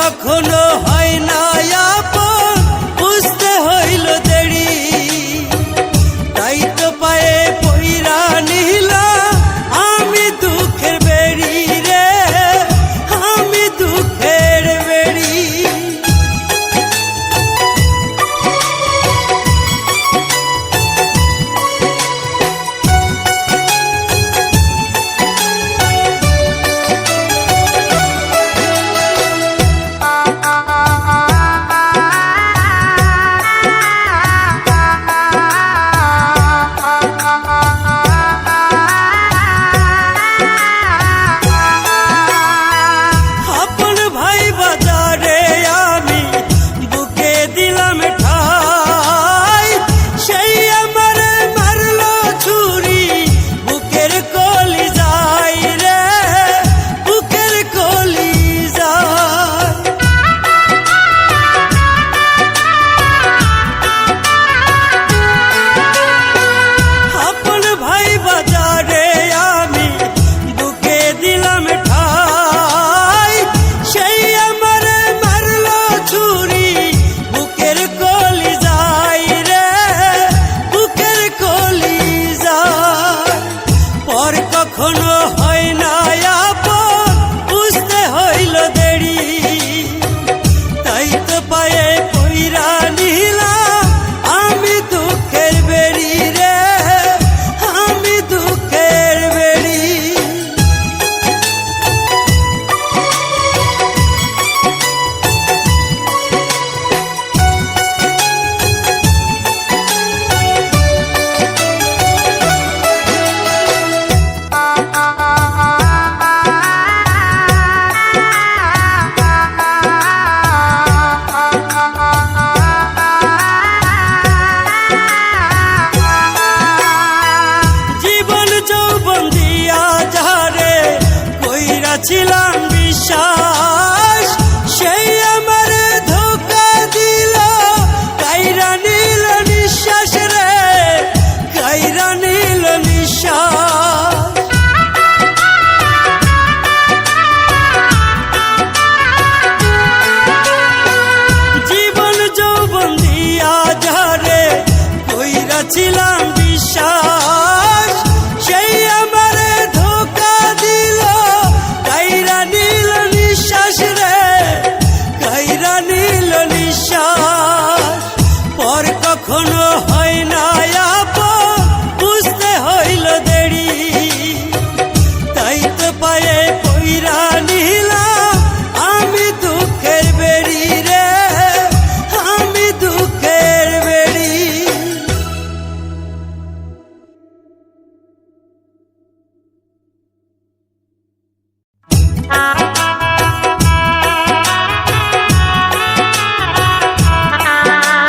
কখনো হয় না আপন, বুঝতে হইল দেরি। তাই তো পায়ে পইরা নিলাম আমি দুঃখের বেড়ি রে, আমি দুঃখের বেড়ি। কখনো হয় না আপন, বুঝতে হইল দেরি। তাই তো পায়ে পইরা নিলাম আমি দুঃখের বেড়ি রে, আমি দুঃখের বেড়ি। ছিলাম বিশ্বাস, সেই আমার ধোঁকা দিল, কাইরা নিল নিঃশ্বাস রে, কাইরা নিল নিঃশ্বাস। জীবন যৌবন দিয়া যারে কইরা ছিলাম বিশ্বাস, সেই আমার ধোঁকা দিল, কাইরা নিল নিঃশ্বাস রে, কাইরা নিল নিঃশ্বাস। পর কখনো